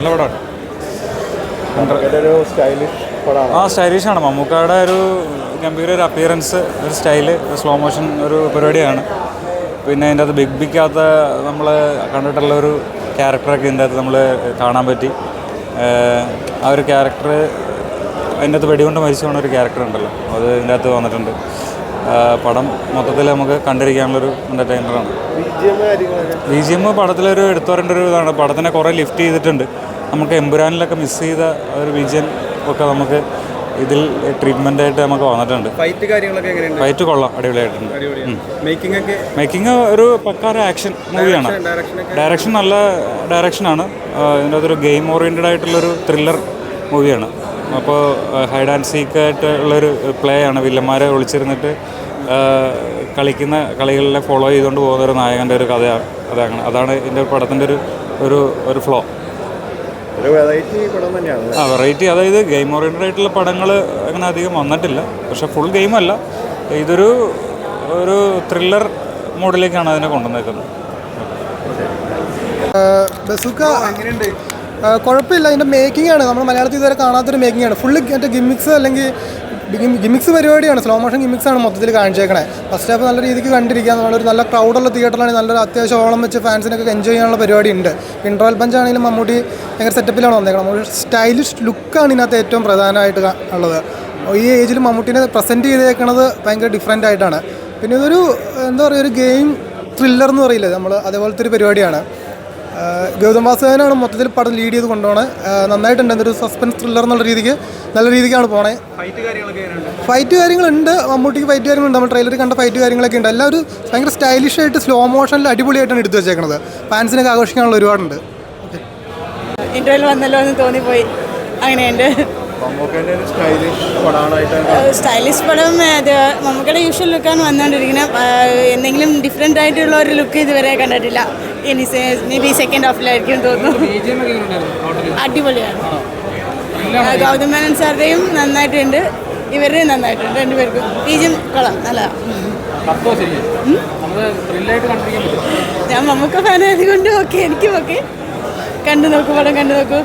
നല്ല പടമാണ്. സ്റ്റൈലിഷാണ്. മമ്മൂക്കയുടെ ഒരു ഗംഭീര ഒരു അപ്പിയറൻസ്, ഒരു സ്റ്റൈല്, സ്ലോ മോഷൻ ഒരു പരിപാടിയാണ്. പിന്നെ അതിൻ്റെ അകത്ത് ബിഗിക്കകത്ത് നമ്മൾ കണ്ടിട്ടുള്ളൊരു ക്യാരക്ടറൊക്കെ ഇതിൻ്റെ അകത്ത് നമ്മൾ കാണാൻ പറ്റി. ആ ഒരു ക്യാരക്ടർ അതിൻ്റെ അകത്ത് വെടികൊണ്ട് മരിച്ചു പോകുന്ന ഒരു ക്യാരക്ടർ ഉണ്ടല്ലോ, അത് ഇതിൻ്റെ അകത്ത് വന്നിട്ടുണ്ട്. പടം മൊത്തത്തിൽ നമുക്ക് കണ്ടിരിക്കാനുള്ളൊരു എൻ്റർടൈനറാണ്. BGM പടത്തിലൊരു എടുത്തു പറയേണ്ട ഒരു ഇതാണ്. പടത്തിനെ കുറേ ലിഫ്റ്റ് ചെയ്തിട്ടുണ്ട്. നമുക്ക് എമ്പുരാനിലൊക്കെ മിസ് ചെയ്ത ഒരു BGM ഒക്കെ നമുക്ക് ഇതിൽ ട്രീറ്റ്മെൻ്റായിട്ട് നമുക്ക് വന്നിട്ടുണ്ട്. ഫൈറ്റ് കൊള്ളാം, അടിപൊളിയായിട്ടുണ്ട്. മേക്കിംഗ് ഒരു പക്കാര ആക്ഷൻ മൂവിയാണ്. ഡയറക്ഷൻ നല്ല ഡയറക്ഷനാണ്. ഇതിൻ്റെ അകത്തൊരു ഗെയിം ഓറിയൻറ്റഡ് ആയിട്ടുള്ളൊരു ത്രില്ലർ മൂവിയാണ്. അപ്പോൾ ഹൈഡ് ആൻഡ് സീക്കായിട്ട് ഉള്ളൊരു പ്ലേ ആണ്. വില്ലന്മാരെ ഒളിച്ചിരുന്നിട്ട് കളിക്കുന്ന കളികളിലെ ഫോളോ ചെയ്തുകൊണ്ട് പോകുന്ന ഒരു നായകൻ്റെ ഒരു കഥയാണ്. അതാണ് ഇതിൻ്റെ പടത്തിൻ്റെ ഒരു ഫ്ലോ. വെറൈറ്റി, അതായത് ഗെയിം ഓറിയൻറ്റഡ് ആയിട്ടുള്ള പടങ്ങൾ അങ്ങനെ അധികം വന്നിട്ടില്ല. പക്ഷെ ഫുൾ ഗെയിമല്ല, ഇതൊരു ത്രില്ലർ മോഡിലേക്കാണ് അതിനെ കൊണ്ടുവന്നേക്കുന്നത്. കുഴപ്പമില്ല. അതിൻ്റെ മേക്കിംഗ് ആണ് നമ്മൾ മലയാളത്തിൽ ഇതുവരെ കാണാത്തൊരു മേക്കിംഗ് ആണ്. ഫുള്ള് മറ്റേ ഗിമ്മിക്സ് അല്ലെങ്കിൽ ഗിമ്മിക്സ് പരിപാടിയാണ്. സ്ലോ മോഷൻ ഗിമ്മിക്സാണ് മൊത്തത്തിൽ കാണിച്ചേക്കണേ. ഫസ്റ്റ് ഹാഫ് നല്ല രീതിക്ക് കണ്ടിരിക്കുക. നമ്മളൊരു നല്ല ക്രൗഡുള്ള തിയേറ്ററിലാണ്. നല്ലൊരു അത്യാവശ്യം ഓളം വെച്ച് ഫാൻസിനൊക്കെ എൻജോയ് ചെയ്യാനുള്ള പരിപാടി ഉണ്ട്. ഇൻട്രോൽ പഞ്ച് ആണെങ്കിലും മമ്മൂട്ടി ഭയങ്കര സെറ്റപ്പിലാണ് വന്നേക്കണം. ഒരു സ്റ്റൈലിഷ് ലുക്കാണ് ഇതിനകത്ത് ഏറ്റവും പ്രധാനമായിട്ട് ഉള്ളത്. ഈ ഏജിൽ മമ്മൂട്ടിനെ പ്രസൻറ്റ് ചെയ്തേക്കണത് ഭയങ്കര ഡിഫറെൻ്റ് ആയിട്ടാണ്. പിന്നെ ഇതൊരു എന്താ പറയുക, ഒരു ഗെയിം ത്രില്ലർ എന്ന് പറയില്ലേ നമ്മൾ, അതേപോലത്തെ ഒരു പരിപാടിയാണ്. ഗൗതം വാസുദേവനാണ് മൊത്തത്തിൽ പടം ലീഡ് ചെയ്ത് കൊണ്ടുപോകണേ. നന്നായിട്ടുണ്ട്. എന്തൊരു സസ്പെൻസ് ത്രില്ലർ എന്നുള്ള രീതിക്ക് നല്ല രീതിക്കാണ് പോണേ. ഫൈറ്റ് കാര്യങ്ങളുണ്ട്, മമ്മൂട്ടിക്ക് ഫൈറ്റ് കാര്യങ്ങളുണ്ട്. നമ്മൾ ട്രെയിലറിൽ കണ്ട ഫൈറ്റ് കാര്യങ്ങളൊക്കെ ഉണ്ട്. എല്ലാം ഒരു ഭയങ്കര സ്റ്റൈലിഷായിട്ട് സ്ലോ മോഷനിൽ അടിപൊളിയായിട്ടാണ് എടുത്തു വെച്ചേക്കുന്നത്. ഫാൻസിനൊക്കെ ആഘോഷിക്കാനുള്ള ഒരുപാടുണ്ട്. ഇൻ്റർവെൽ വന്നല്ലോ എന്ന് തോന്നിപ്പോയി. അങ്ങനെയുണ്ട്. സ്റ്റൈലിഷ് പടം അത് മമ്മൂക്കയുടെ യൂഷ്വൽ ലുക്കാണ് വന്നുകൊണ്ടിരിക്കുന്നത്. എന്തെങ്കിലും ഡിഫറെൻ്റ് ആയിട്ടുള്ള ഒരു ലുക്ക് ഇതുവരെ കണ്ടിട്ടില്ല. ഇനി മേ ബി സെക്കൻഡ് ഹാഫിലായിരിക്കും തോന്നുന്നു. അടിപൊളിയാണ്. ഗൗതം മേനോൻ സാറുടെയും നന്നായിട്ടുണ്ട്, ഇവരുടെയും നന്നായിട്ടുണ്ട്. രണ്ടുപേർക്കും BGM കൊള്ളാം, നല്ലതാണ്. ഞാൻ മമ്മൂക്ക ഫാനായത് കൊണ്ട് ഓക്കെ, എനിക്കും ഓക്കെ. കണ്ടു നോക്കൂ, പടം കണ്ടു നോക്കൂ.